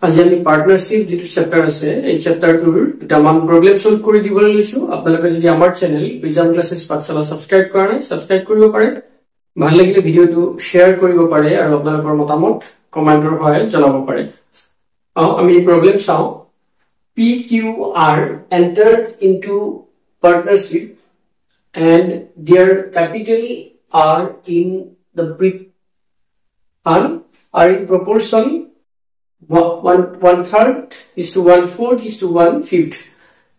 আজি আমি পাৰ্টনাৰশ্বিপ যেটো চেপ্টাৰ আছে এই চেপ্টাৰটোৰ দুটামান প্ৰবলেম সলভ কৰি দিবলৈ লৈছো আপোনালোকে যদি আমাৰ চেনেল প্ৰিজম ক্লাसेছ পাঠশালা সাবস্ক্ৰাইব কৰা নাই সাবস্ক্ৰাইব কৰিব পাৰে ভাল লাগিলে ভিডিওটো শেয়াৰ কৰিব পাৰে আৰু আপোনালোকৰ মতামত কমেন্টৰ সহায়ত জনাব পাৰে আমি প্ৰবলেম চাও PQR entered into partnership and their capital are in the are in proportion 1/3 is to 1/4 is to 1/5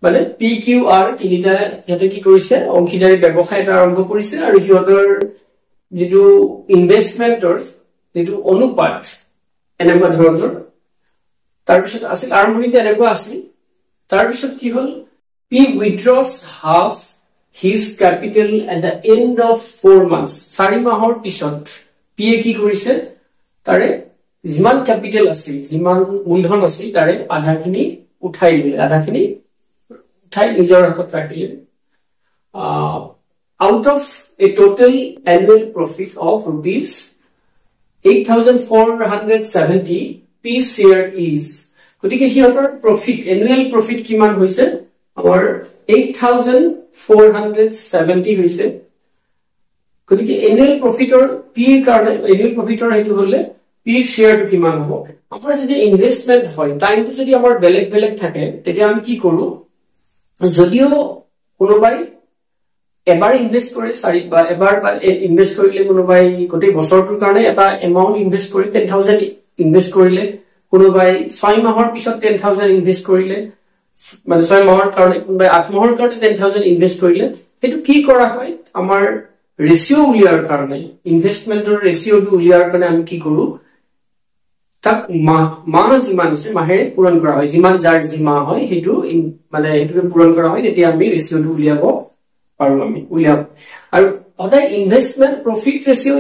মানে PQR তিনিটা এটা কি কৰিছে অংশীদাৰী ব্যৱসায় আৰম্ভ কৰিছে আৰু হিহঁতৰ যেটো ইনভেষ্টমেন্টৰ যেটো অনুপাত এনেকুৱা ধৰণৰ তাৰ পিছত আছিল আৰম্ভণিতে এনেকুৱা আছিল তাৰ পিছত কি হল P withdraws half his capital at the end of 4 months 4 মাহৰ পিছত P কি কৰিছে তাৰে জিমান ক্যাপিটাল আছিল জিমান মূলধন আছিল তাৰে আধাখিনি উঠাই নিজৰ হাতত ৰাখিলে out of a total annual profit of rupees 8470 P share is গতিকে হিহঁতৰ প্ৰফিট এনুৱেল প্ৰফিট কিমান হৈছে আমাৰ 8470 হৈছে গতিকে এনুৱেল প্ৰফিটৰ পি কাৰণে এনুৱেল প্ৰফিটৰ হেতু হলে পি শেয়াৰ টু কিমান হ'ব আমাৰ যদি ইনভেষ্টমেন্ট হয় টাইমটো যদি আমাৰ বেলেগ বেলেগ থাকে তেতিয়া আমি কি কৰো যদিও কোনোবাই এবাৰ ইনভেস্ট কৰে সাৰি বা এবাৰ ইনভেস্ট কৰিলে কোনোবাই গোটেই বছৰটোৰ কাৰণে এটা এমাউন্ট ইনভেস্ট কৰি 10000 ইনভেস্ট কৰিলে কোনোবাই 6 মাহৰ পিছত 10000 ইনভেস্ট কৰিলে মানে 6 মাহৰ কাৰণে কোনোবাই 8 মাহৰ কাৰণে 10000 ইনভেস্ট কৰিলে হেতু কি কৰা হয় আমাৰ ৰেশিও উলিয়াৰ কাৰণে ইনভেষ্টমেন্টৰ ৰেশিওটো উলিয়াৰ কাৰণে আমি কি কৰো তাক মাহ যিমান আছে মাহেৰে পূৰণ কৰা হয় যিমান যাৰ যিমা হয় হেতু মানে হেতু পূৰণ কৰা হয় তেতিয়া আমি ৰেশিওটো উলিয়াব পাৰো আমি উলিয়াব আৰু সদায় investment profit ratio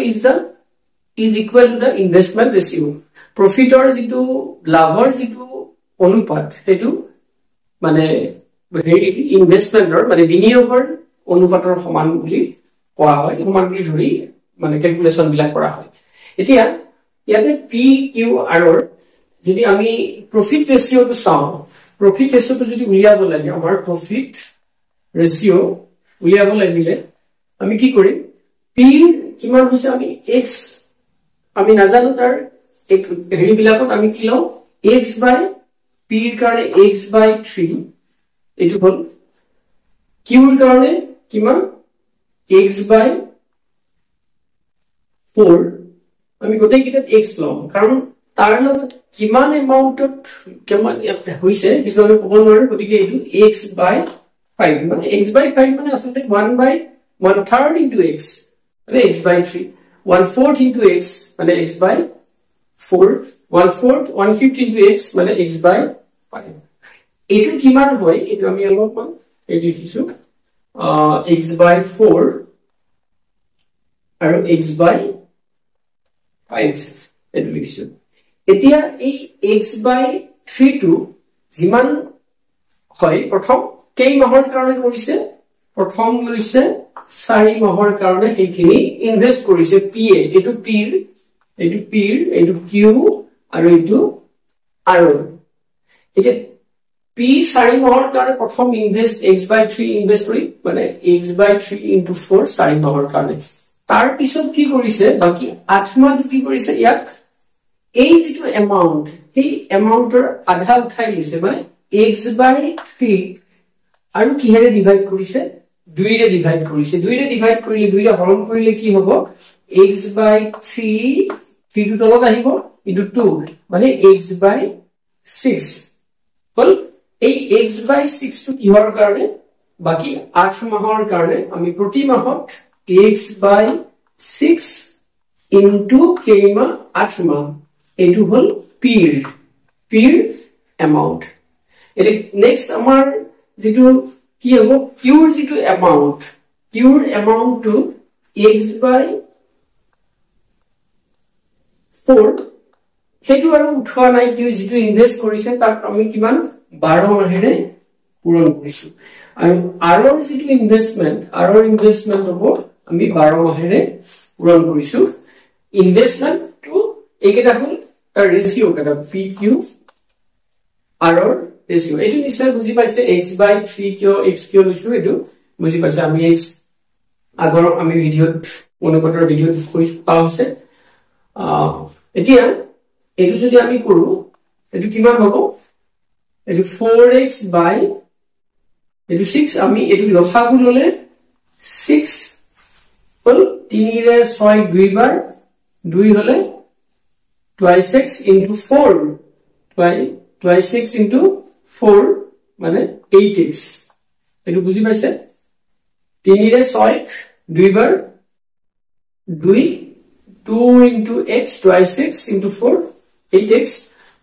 is equal to the investment ratio প্ৰফিটৰ যেটো লাভৰ যেটো অনুপাত হেতু মানে ইনভেষ্টমেন্টৰ মানে বিনিয়োগৰ অনুপাতৰ সমান বুলি কোৱা হয় সমান বুলি ধৰি মানে ক্যালকুলেশন বিলাক কৰা হয় এতিয়া ইয়াতে PQR ৰ যদি আমি প্ৰফিট ৰেশিওটো চাও প্ৰফিট ৰেশিওটো যদি উলিয়াব লাগে আমাৰ প্ৰফিট ৰেশিও উলিয়াব লাগিলে আমি কি কৰিম P কিমান হৈছে আমি x আমি নাজানো তাৰ এক হেৰি বিলাকত আমি কি লও x by p ৰ কাৰণে x by 3 এটো হল q ৰ কাৰণে কিমান x by 4 আমি গোটেই কিটা x লও কাৰণ তাৰ লগত কিমান এমাউন্টত কিমান হৈছে হিটো আমি ক'ব নোৱাৰো গতিকে এটো x by 5 মানে x by 5 মানে আসলে 1/3 into x মানে x by 3 1/4 into x মানে x by 4 1/4 1/5 into x মানে x by 5 এটো কিমান হয় এটো আমি অলপমান এই লিখিছো x by 4 আৰু x by 5 এটো লিখিছো এতিয়া এই x by 3 টো যিমান হয় প্ৰথম কেই মাহৰ কাৰণে কৰিছে প্ৰথম লৈছে 4 মাহৰ কাৰণে হেখিনি ইনভেস্ট কৰিছে পি এটো পিৰ এটো কিউ আৰু এটো আৰ এটা পি 4 মাহৰ কাৰণে প্ৰথম ইনভেস্ট x by 3 ইনভেস্ট কৰি মানে x by 3 into 4 4 মাহৰ কাৰণে তাৰ পিছত কি কৰিছে বাকি 8 মাহ কি কৰিছে ইয়াক এই যেটো এমাউন্ট এই এমাউন্টৰ আধা উঠাই লৈছে মানে x by 3 আৰু কিহেৰে ডিভাইড কৰিছে 2 ৰে ডিভাইড কৰিছে 2 ৰে ডিভাইড কৰিলে 2 ৰে হৰণ কৰিলে কি হ'ব x by 3 3 টো তলত আহিব ইটো 2 মানে x by 6 হল এই x by 6 টো কিহৰ কাৰণে বাকি 8 মাহৰ কাৰণে আমি প্ৰতি মাহত x by 6 into কেইমা 8 মাহ এটো হল পিৰ এমাউন্ট এনে নেক্সট আমাৰ যেটো কি হ'ব কিউৰ যেটো এমাউন্ট টু x by 4 হেতু আৰু উঠোৱা নাই কিউ যেটো ইনভেস্ট কৰিছে তাক আমি কিমান 12 মাহেৰে পূৰণ কৰিছো আৰু আৰৰ যেটো ইনভেষ্টমেন্ট হ'ব আমি 12 মাহেৰে পূৰণ কৰিছো ইনভেষ্টমেন্ট টু একেটা হল ৰেশিও কেটা PQ r ৰেশিও এটো নিশ্চয় বুজি পাইছে x by 3 কিয় x কিয় লৈছো এটো বুজি পাইছে আমি x আগৰ আমি ভিডিওত অনুপাতৰ ভিডিওত কৈছো পাওছে এতিয়া এটো যদি আমি কৰো এটো কিমান হ'ব এটো 4x by এটো 6 আমি এটো লসাগু ললে 6 হল 3 ৰে 6 দুইবাৰ 2 হলে twice x into 4 twice x into 4 মানে 8x এটো বুজি পাইছে 3 ৰে 6 দুইবাৰ 2 2 into x twice x into 4 8x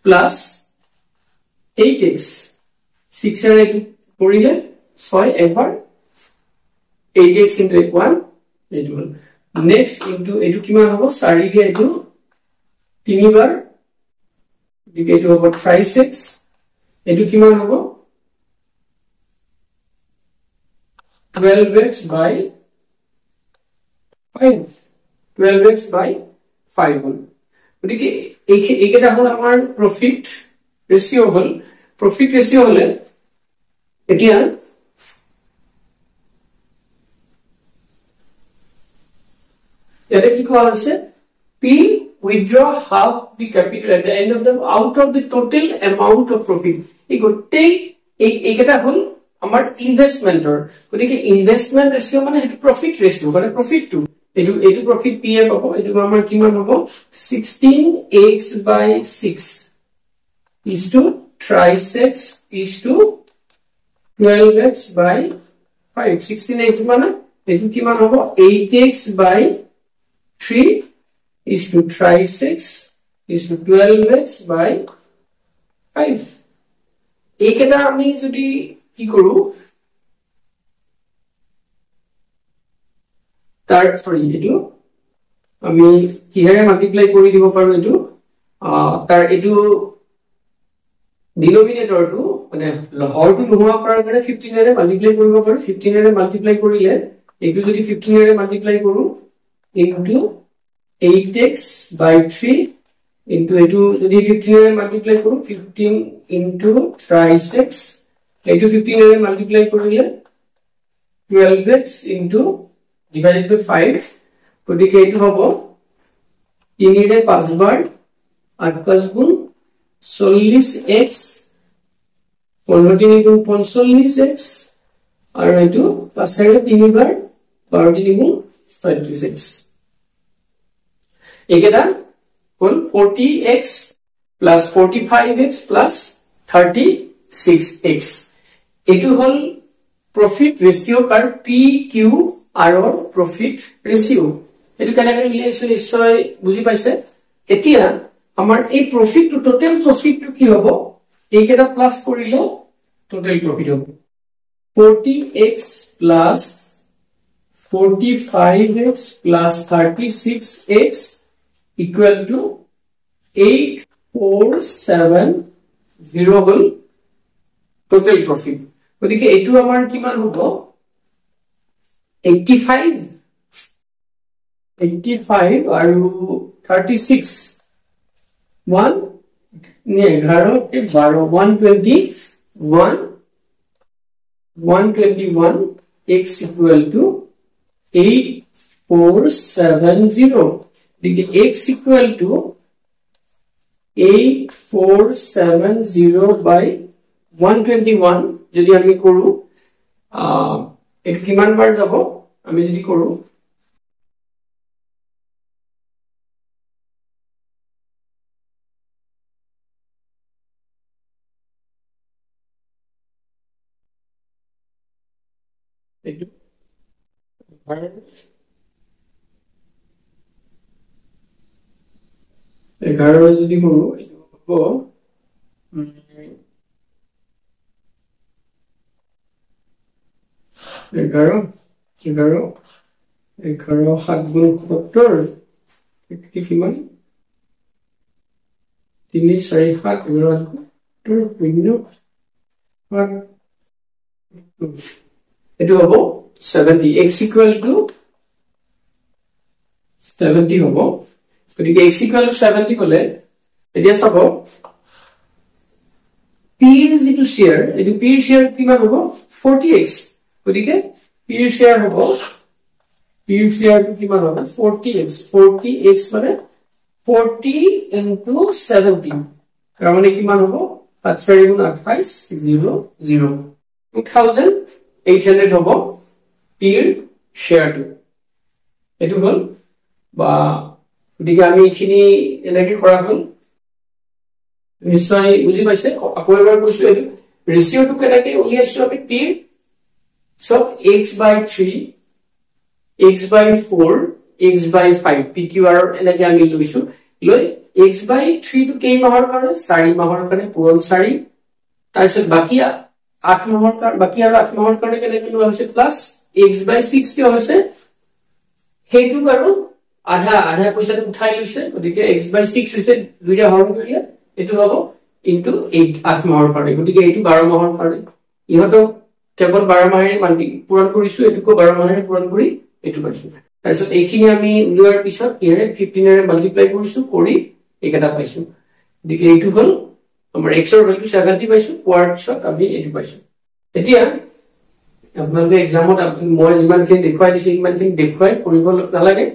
plus 8x 6 এর এটো কৰিলে 6 একবাৰ 8x into 1 এটো হল next into এটো কিমান হ'ব 4 ৰে এটো 3 বাৰ এটো হ'ব twice x এটো কিমান হ'ব 12x by 5 12x by 5 হল গতিকে এইকেটা হল আমাৰ প্ৰফিট ৰেশিও হলে এতিয়া এটা কি কোৱা হৈছে p withdraw half the capital at the end of the out of the total amount of profit এই গোটেই এইকেটা হল আমাৰ ইনভেস্টমেন্টৰ গতিকে ইনভেস্টমেন্ট ৰেশিও মানে হেতু প্ৰফিট ৰেশিও মানে প্ৰফিট টু এটো প্ৰফিট p এ পাবো এটো আমাৰ কিমান হ'ব 16x by 6 is to thrice x is to 12x by 5 16x মানে এটো কিমান হ'ব 8x by 3 is to thrice x is to 12x by 5 এইকেটা আমি যদি কি কৰো তাৰ সৰি এটো আমি কিহেৰে মাল্টিপ্লাই কৰি দিব পাৰো এটো তাৰ এটো ডিনোমিনেটৰ টু মানে হৰটো নোহোৱা কৰাৰ কাৰণে 15 এৰে মাল্টিপ্লাই কৰিব পাৰো 15 এৰে মাল্টিপ্লাই কৰিলে এটো যদি 15 এৰে মাল্টিপ্লাই কৰো into 8x by 3 into এটো যদি 15 এৰে মাল্টিপ্লাই কৰো 15 into thrice x এটো 15 এৰে মাল্টিপ্লাই কৰিলে 12x into divided by 5 গতিকে এটো হ'ব 3 ৰে 5 বাৰ 8 5 গুণ 40x 15 গুণ 45x আৰু এটো 5 ৰে 3 বাৰ 12 গুণ 36 একেটা হল 40x plus 45x plus 36x এটো হল প্রফিট রেশিও কার PQ আর প্রফিট রেশিও এটো কেনেকৈ মিলাইছো নিশ্চয় বুজি পাইছে এতিয়া আমাৰ এই profit to total profit to কি হ'ব এইকেটা প্লাস কৰিলে টোটাল প্রফিট হ'ব 40x plus 45x plus 36x equal to 8470 হল টোটাল প্রফিট গতিকে এটো আমাৰ কিমান হ'ব 85 আৰু 36 1 ने 11 के 12 121 x equal to 8470 देखिए x equal to 8470 by 121 যদি আমি কৰো এটো কিমান বাৰ যাব আমি যদি কৰো এটো ভাৰ 11 যদি কৰো এটো হ'ব 11 7 গুণ 70 কিমান 3 4 7 এটো হ'ব 70 x equal to 70 হ'ব গতিকে x equal to 70 হলে এতিয়া চাব পিৰ যিটো শ্বেয়াৰ এইটো পিৰ শ্বেয়াৰ কিমান হ'ব 40x গতিকে পিৰ শ্বেয়াৰ হ'ব পিৰ শ্বেয়াৰটো কিমান হ'ব 40x মানে 40 into 17 তাৰ মানে কিমান হ'ব 4 গুণ 28 0 2800 হ'ব পিৰ শ্বেয়াৰটো এটো হল বা গতিকে আমি এখিনি এনেকৈ কৰা হল নিশ্চয় বুজি পাইছে আকৌ এবাৰ কৈছো এটো ৰেশিওটো কেনেকৈ উলিয়াইছো আমি পিৰ সব x/3 x/4 x/5 pqr এনেকৈ আমি লৈছো লৈ x/3 টো কেই মাহৰ কাৰণে 4 মাহৰ কাৰণে পূৰণ 4 তাৰপিছত বাকি 8 মাহৰ কাৰণে বাকি আৰু 8 মাহৰ কাৰণে কেনেকৈ লোৱা হৈছে প্লাস x/6 কি হৈছে হেতু আৰু আধা পইচাটো উঠাই লৈছে গতিকে x/6 হৈছে দুইটা হৰণ কৰিলে এটো হ'ব ইনটু 8 মাহৰ কাৰণে গতিকে এটো 12 মাহৰ কাৰণে ইহতো কেৱল 12 মাহেৰে মাল্টি পূৰণ কৰিছো এটুকো 12 মাহেৰে পূৰণ কৰি এটু পাইছো তাৰপিছত এইখিনি আমি উলিওৱাৰ পিছত ইয়াৰে 15 ৰে মাল্টিপ্লাই কৰিছো কৰি একেটা পাইছো গতিকে এইটো হল আমাৰ x ৰ ভ্যালু 70 পাইছো পোৱাৰ পিছত আমি এটু পাইছো এতিয়া আপোনালোকে এক্সামত মই যিমানখিনি দেখুৱাই দিছো ইমানখিনি দেখুৱাই কৰিব নালাগে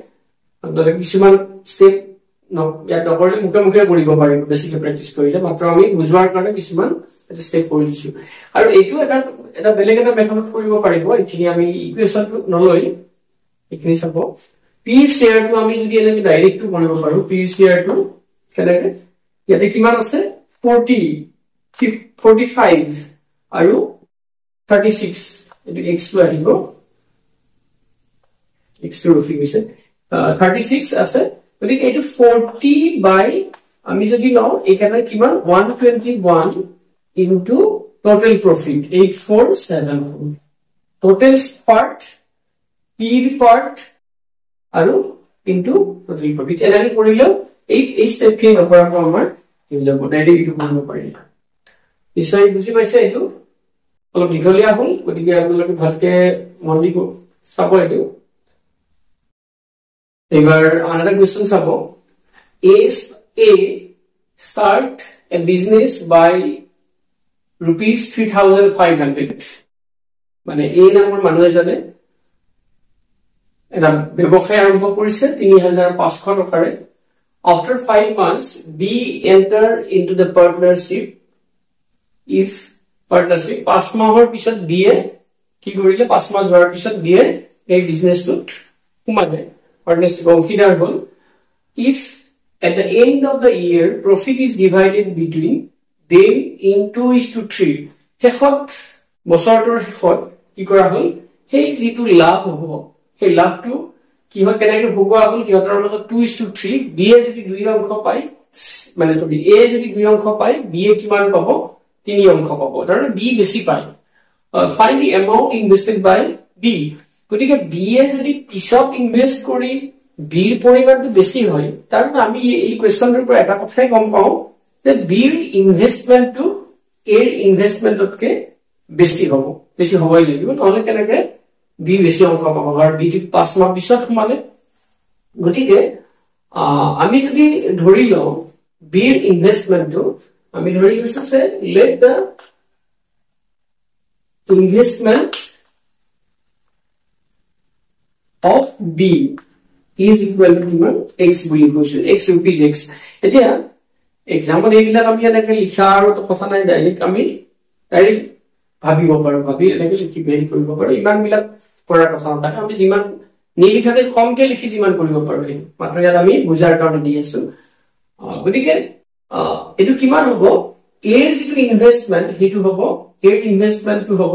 আপোনালোকে কিছুমান স্টেপ ইয়াত নকৰিলে মুখে কৰিব পাৰিব বেছিকৈ প্ৰেক্টিছ কৰিলে মাত্ৰ আমি বুজোৱাৰ কাৰণে কিছুমান স্টেপ কৰি দিছো আৰু এইটো এটা বেলেগ এটা মেথডত কৰিব পাৰিব এইখিনি আমি ইকুৱেশ্যনটো নলৈ এইখিনি চাব পিৰ শ্বেয়াৰটো আমি যদি এনেকৈ ডাইৰেক্টটো কৰিব পাৰো পিৰ শ্বেয়াৰটো কেনেকৈ ইয়াতে কিমান আছে 45 আৰু 36 এটো x টো আহিব x টো ৰখি গৈছে 36 আছে গতিকে এটো 40 বাই আমি যদি লও এখানে কিমান 121 into total profit 8474 total part পিৰ পাৰ্ট আৰু ইনটু টোটাল প্ৰফিট এলানি কৰিলেও এই স্টেপ খিনি নকৰাকৈ আমাৰ ইনলব ডাইৰেক্ট ইটো কৰিব পাৰি নিশ্চয় বুজি পাইছে এইটো অলপ দীঘলীয়া হল গতিকে আপোনালোকে ভালকে মন দি চাব এইটো এবাৰ আনটা কোৱেশ্চন চাব a start a business by rupees 3500 মানে এই নামৰ মানুহ এজনে এটা ব্যৱসায় আৰম্ভ কৰিছে 3500 টকাৰে after 5 months b enter into the partnership if partnership 5 মাহৰ পিছত দিয়ে কি কৰিলে 5 মাহ যোৱাৰ পিছত দিয়ে এই বিজনেছটোত সোমালে partnership অংশীদাৰ হ'ল if at the end of the year profit is divided between them in 2:3 শেষত বছৰটোৰ শেষত কি কৰা হ'ল সেই যিটো লাভ হ'ব সেই লাভটো কি হয় কেনেকৈ ভগোৱা হ'ল কিহতৰ মাজত 2:3 বি এ যদি 2 অংশ পায় মানে যদি এ যদি 2 অংশ পায় বি এ কিমান পাব 3 অংশ পাব তাৰমানে বি বেছি পায় find the amount invested by b গতিকে বি এ যদি পিছত ইনভেস্ট কৰি বিৰ পৰিমাণটো বেছি হয় তাৰমানে আমি এই কোৱেশ্চনটোৰ পৰা এটা কথাই গম পাও যে বিৰ ইনভেষ্টমেন্টটো এৰ ইনভেষ্টমেন্টতকে বেছি হবই লাগিব নহলে কেনেকৈ বি বেছি অংশ পাব আৰু বি 5 মাহ পিছত সোমালে গতিকে আমি যদি ধৰি লও বিৰ ইনভেষ্টমেন্টটো আমি ধৰি লৈছো যে let the investment of b is equal to কিমান x বুলি কৈছো x rupees x এতিয়া এক্সাম্পল এইবিলাক আমি এনেকৈ লিখা আৰু কথা নাই ডাইৰেক্ট আমি ডাইৰেক্ট ভাবিব পাৰো ভাবি এনেকৈ লিখি ভেৰি কৰিব পাৰো ইমান বিলাক কৰাৰ কথা নহয় আমি যিমান নিলিখাতে কমকে লিখি যিমান কৰিব পাৰো এই মাত্ৰ ইয়াত আমি বুজাৰ কাৰণে দি আছো গতিকে এটো কিমান হ'ব এৰ যিটো ইনভেষ্টমেন্ট হেতু হ'ব এৰ ইনভেষ্টমেন্টটো হ'ব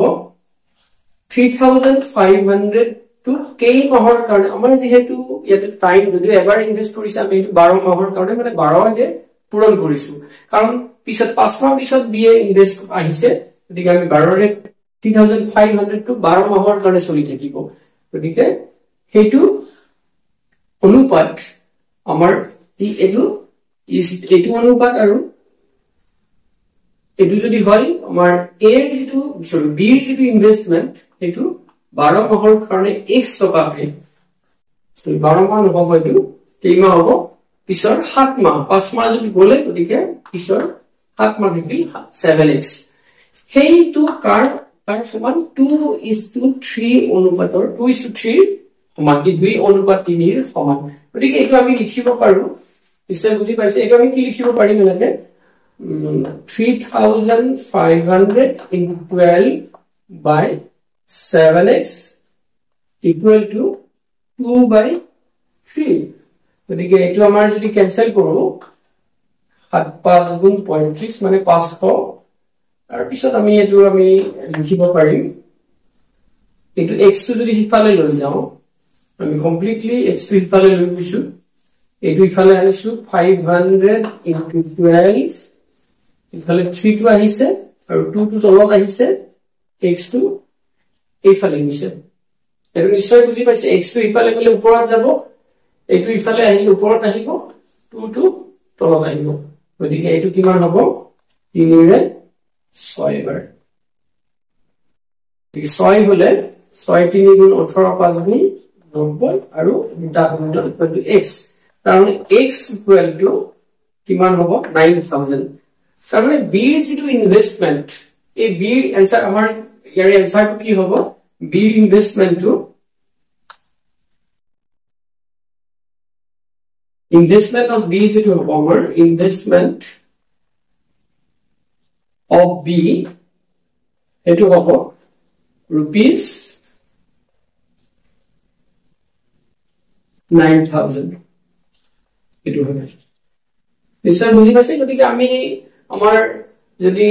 3500 টু কেই মাহৰ কাৰণে আমাৰ যেহেতু ইয়াতে টাইম যদি এবাৰ ইনভেস্ট কৰিছে আমি 12 মাহৰ কাৰণে মানে 12 এ পূৰণ কৰিছো কাৰণ পিছত 5 মাহ পিছত বিএ ইনভেস্ট আহিছে গতিকে আমি 12 ৰে 3500 টু 12 মাহৰ কাৰণে চলি থাকিব গতিকে হেতু অনুপাত আমাৰ এইটো অনুপাত আৰু এটো যদি হয় আমাৰ এ যেটো সৰি বি যেটো ইনভেষ্টমেন্ট হেতু 12 মাহৰ কাৰণে x টকা হয় সো 12 মাহ হ'ব হয়তো কেইমাহ হ'ব পিছৰ 7 মাহ 5 মাহ যদি গলে গতিকে পিছৰ 7 মাহ থাকিল 7x সেইটো কাৰ সমান 2:3 অনুপাতৰ 2:3 সমান কি 2:3 সমান গতিকে এইটো আমি লিখিব পাৰো নিশ্চয় বুজি পাইছে এইটো আমি কি লিখিব পাৰিম মানে 3500 into 12 by 7x equal to 2/3 গতিকে এইটো আমাৰ যদি ক্যান্সেল কৰো 7 5 গুণ 35 মানে 500 আৰু পিছত আমি এইটো আমি লিখিব পাৰিম এইটো x টো যদি হিফালে লৈ যাও আমি কমপ্লিটলি x টো হিফালে লৈ গৈছো এইটো হিফালে আনিছো 500 into 12 ইফালে 3 টো আহিছে আৰু 2 টো তলত আহিছে x টো এইফালে গৈছে এটো নিশ্চয় বুজি পাইছে x টো ইফালে গলে ওপৰত যাব এইটো ইফালে আহিলে ওপৰত আহিব 2 টো তলত আহিব গতিকে এইটো কিমান হ'ব 3 ৰে 6 বাৰ ঠিক 6 হলে 6 3 গুণ 18 5 গুণ 90 আৰু দুটা গুণ ইকুৱেল টু x তাৰমানে x ইকুৱেল টু কিমান হ'ব 9000 তাৰমানে b is to investment এই b answer আমাৰ ইয়াৰ answer টো কি হ'ব b investment to investment of b is to our investment of b এটো হ'ব rupees 9000 এটো হবে নিশ্চয় বুজি পাইছে গতিকে আমি আমাৰ যদি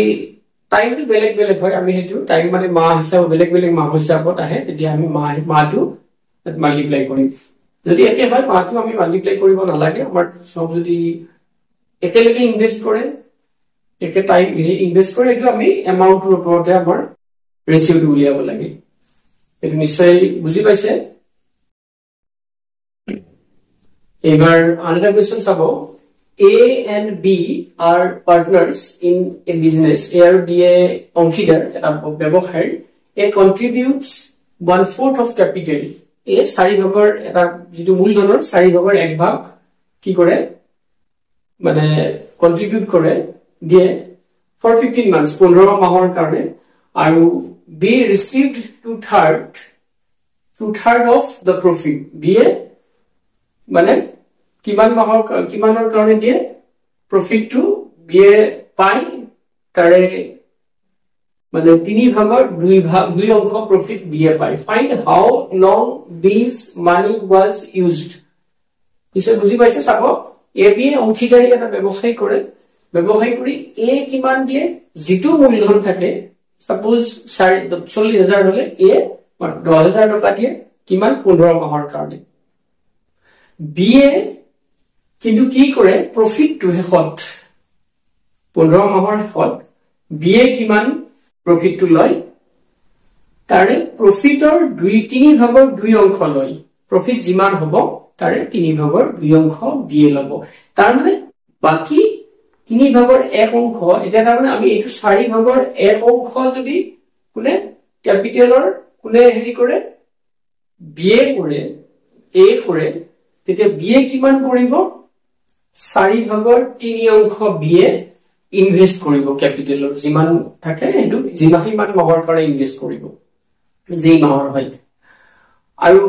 টাইম টু বেলেগ বেলেগ হয় আমি হেতু টাইম মানে মাহ হিচাপ বেলেগ বেলেগ মাহ হিচাপত আহে তেতিয়া আমি মাহটো মাল্টিপ্লাই কৰিম যদি একে হয় মাহটো আমি মাল্টিপ্লাই কৰিব নালাগে আমাৰ সব যদি একেলগে ইনভেস্ট কৰে একে টাইম ইনভেস্ট কৰে এটো আমি এমাউন্টৰ ওপৰতে আমাৰ ৰেশিওটো উলিয়াব লাগে এটো নিশ্চয় বুজি পাইছে এবাৰ আনটা কোৱেশ্চন চাব A and B are partners in a business. A and B অংশীদাৰ এটা ব্যৱসায় A contributes 1/4 of capital. A 4 ভাগৰ এটা যেটো মূলধনৰ 4 ভাগৰ 1 ভাগ কি কৰে মানে কন্ট্ৰিবিউট কৰে দিয়ে for 15 months 15 মাহৰ কাৰণে আৰু B received 2/3 of the profit. B মানে কিমানৰ কাৰণে দিয়ে প্ৰফিট টু বিয়ে পাই তাৰে মানে 3 ভাগৰ 2 অংশ প্ৰফিট বিয়ে পাই find how long this money was used ইসে বুজি পাইছে চাব এ বি অংশীদাৰী এটা ব্যৱসায় কৰি এ কিমান দিয়ে যেটো মূলধন থাকে সাপোজ 40000 হলে এ 10000 টকা দিয়ে কিমান 15 মাহৰ কাৰণে বি কিন্তু কি কৰে প্ৰফিট টু হেখত 15 মাহৰ হেখত বিএ কিমান প্ৰফিট টু লয় তাৰে প্ৰফিটৰ 2/3 ভাগৰ 2 অংশ লয় প্ৰফিট যিমান হ'ব তাৰে 3 ভাগৰ 2 অংশ বিএ লব তাৰ মানে বাকি 3 ভাগৰ 1 অংশ এটা তাৰমানে আমি এইটো 4 ভাগৰ 1 অংশ যদি কোনে ক্যাপিটেলৰ কোনে হেৰি কৰে বিএ কৰে এ কৰে তেতিয়া বিএ কিমান কৰিব 4 ভাগৰ 3 অংশ বিএ ইনভেস্ট কৰিব ক্যাপিটেলৰ যিমান থাকে হেতু যিমান মাহৰ কাৰণে ইনভেস্ট কৰিব যেই মাহৰ হয় আৰু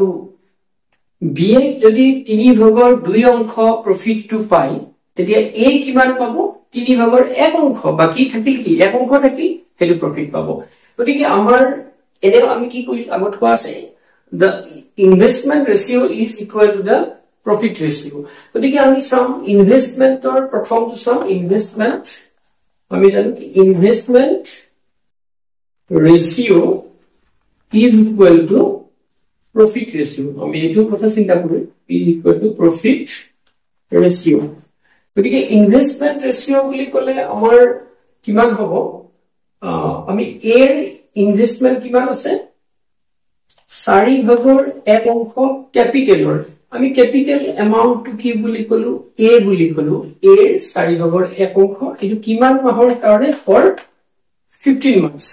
বিএ যদি 3 ভাগৰ 2 অংশ প্ৰফিট টু পাই তেতিয়া এ কিমান পাব 3 ভাগৰ 1 অংশ বাকি থাকিল কি 1 অংশ থাকি হেতু প্ৰফিট পাব গতিকে আমাৰ এনে আমি কি কৈছো আগত কোৱা আছে the investment ratio is equal to the profit ratio গতিকে আমি সাম ইনভেস্টমেন্টৰ প্ৰথমটো সাম ইনভেস্টমেন্ট আমি জানো কি investment ৰেশিও is equal to profit ratio আমি এইটো কথা চিন্তা কৰো is equal to profit ratio গতিকে ইনভেস্টমেন্ট ৰেশিও বুলি কলে আমাৰ কিমান হ'ব আমি এৰ ইনভেস্টমেন্ট কিমান আছে 4 ভাগৰ 1 অংশ ক্যাপিটেলৰ আমি ক্যাপিটেল এমাউন্ট টু কি বুলি কলো এ বুলি কলো এৰ 4 ভাগৰ 1 অংশ এটো কিমান মাহৰ কাৰণে ফৰ 15 months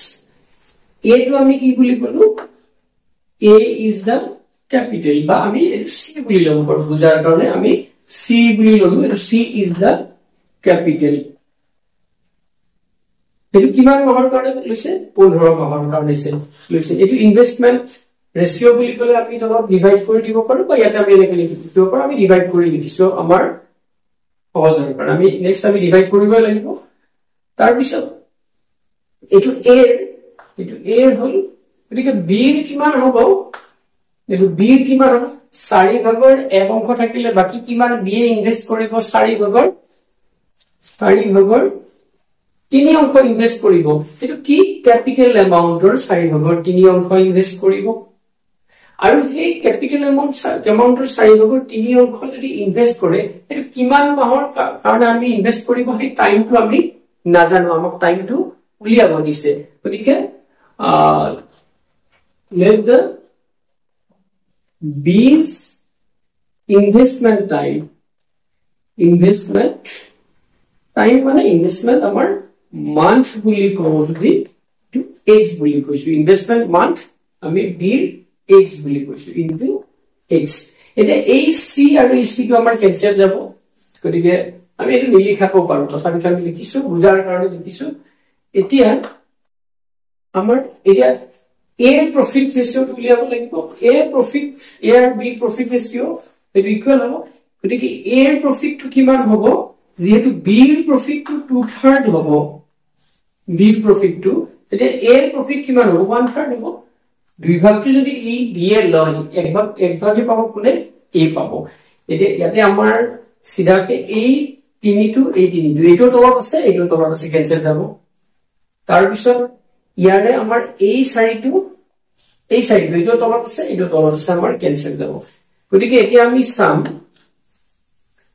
এটো আমি কি বুলি কলো এ ইজ দা ক্যাপিটেল বা আমি সি বুলি লম বুজাৰ কাৰণে আমি সি বুলি ললো এটো সি ইজ দা ক্যাপিটেল এটো কিমান মাহৰ কাৰণে লৈছে 15 মাহৰ কাৰণে লৈছে এটো ইনভেষ্টমেন্ট ৰেশিও বুলি কলে আমি তলত ডিভাইড কৰি দিব পাৰো বা ইয়াতে আমি এনেকৈ লিখি দিব পাৰো আমি ডিভাইড কৰি দিছো আমাৰ সহজৰ কাৰণে আমি নেক্সট আমি ডিভাইড কৰিব লাগিব তাৰ পিছত এটো এ হল গতিকে বিৰ কিমান হ'ব এটো বিৰ কিমান হ'ব 4 ভাগৰ 1 অংশ থাকিলে বাকি কিমান বি ইনভেস্ট কৰিব 4 ভাগৰ 3 অংশ ইনভেস্ট কৰিব এটো কি ক্যাপিটাল এমাউন্টৰ 4 ভাগৰ 3 অংশ ইনভেস্ট কৰিব আৰু এই ক্যাপিটাল এমাউন্টৰ 4 ভাগৰ 3 অংশ যদি ইনভেস্ট কৰে এটো কিমান মাহৰ কাৰণে আমি ইনভেস্ট কৰিব সেই টাইমটো আমি নাজানো আমাক টাইমটো উলিয়াব দিছে গতিকে let the B's investment time মানে investment আমাৰ month বুলি কওঁ যদি to x বুলি কৈছো investment month আমি B'ৰ x বুলি কৈছো into x এটা এই c আৰু এই c টো আমাৰ কেনসেল যাব গতিকে আমি এটো নিলিখাব পাৰো তথাপি আমি লিখিছো বুজাৰ কাৰণে লিখিছো এতিয়া আমাৰ এয়া A profit ratio to উলিয়াব লাগিব A and B profit ratio এটো ইকুয়াল হ'ব গতিকে A এর প্রফিট টু কিমান হ'ব যেহেতু B এর প্রফিট টু 2/3 হ'ব B এর প্রফিট টু এটা A এর প্রফিট কিমান হ'ব 1/3 হ'ব দুই ভাগটো যদি ই B এর লয় এক ভাগে পাব কোনে A পাব এটা ইয়াতে আমাৰ সিধাকে এই 3 টু এই 3 এইটো তলত আছে এইটো তলত আছে ক্যান্সেল যাব তাৰ পিছত ইয়াৰে আমাৰ এই সাৰিটো এইটো তলত আছে আমাৰ ক্যান্সেল যাব গতিকে এতিয়া আমি সাম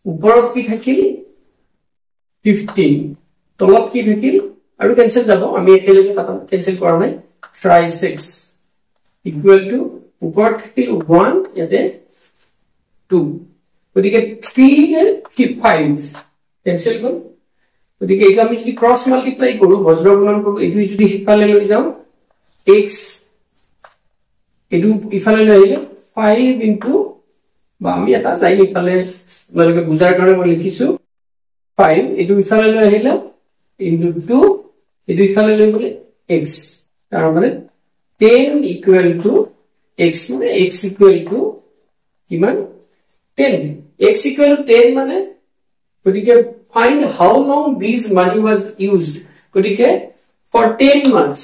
ওপৰত কি থাকিল 15 তলত কি থাকিল আৰু ক্যান্সেল যাব আমি একেলগে কাটা ক্যান্সেল কৰা নাই try 6 ইকুয়াল টু ওপৰত থাকিল 1 ইয়াতে 2 গতিকে 3 কি 5 ক্যান্সেল গল গতিকে এইটো আমি যদি ক্রস মাল্টিপ্লাই কৰো বজ্ৰ গুণন কৰো এইটো যদি হিফালে লৈ যাও x এটো ইফালে লৈ আহিলে 5 ইনটু বা আমি এটা যাই ইফালে মানে বুজাৰ কাৰণে মই লিখিছো 5 এটো ইফালে লৈ আহিলে ইনটু 2 এটো ইফালে লৈ গলে x তাৰ মানে 10 ইকুয়াল টু x মানে x ইকুয়াল টু কিমান 10 x ইকুয়াল টু 10 মানে গতিকে find how long this money was used গতিকে for 10 months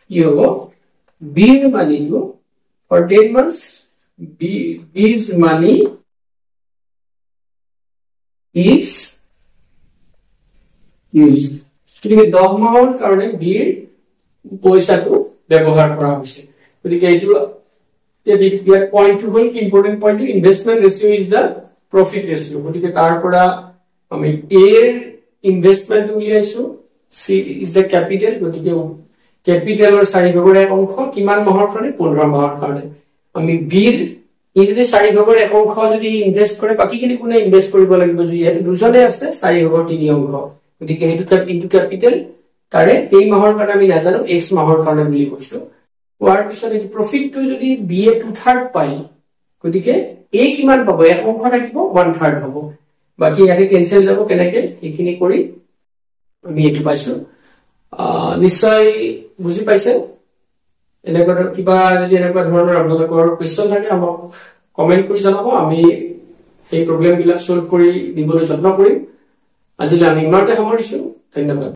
you go B's money you for 10 months B's money is used গতিকে 10 মাহৰ কাৰণে B'ৰ পইচাটো ব্যৱহাৰ কৰা হৈছে গতিকে এইটো the point to hold important point investment ratio is the profit ratio গতিকে তাৰ পৰা আমি A investment উলিয়াইছো C is the capital গতিকে ক্যাপিটালৰ 4 ভাগৰ 1 অংশ কিমান মাহৰ কাৰণে 15 মাহৰ কাৰণে আমি B ই যদি 4 ভাগৰ 1 অংশ যদি ইনভেস্ট কৰে বাকিখিনি কোনে ইনভেস্ট কৰিব লাগিব যদি এটো দুজনে আছে 4 ভাগৰ 3 অংশ গতিকে হেতু ইনটু ক্যাপিটাল তাৰে এই মাহৰ কাৰণে আমি নাজানো x মাহৰ কাৰণে বুলি কৈছো কোৱাৰ পিছত এই প্ৰফিট টু যদি B এ 2/3 পাই গতিকে A কিমান পাব এক অংশ থাকিব 1/3 হ'ব বাকি ইয়াতে ক্যান্সেল যাব কেনেকে এইখিনি কৰি আমি এটো পাইছো নিশ্চয় বুজি পাইছে এনেকুৱা কিবা যদি এনেকুৱা ধৰণৰ আপোনালোকৰ কোৱেশ্চন থাকে আমাক কমেন্ট কৰি জনাব আমি এই প্ৰবলেম বিলাক সলভ কৰি দিবলৈ যত্ন কৰিম আজিলৈ আমি ইমানতে সামৰিছো ধন্যবাদ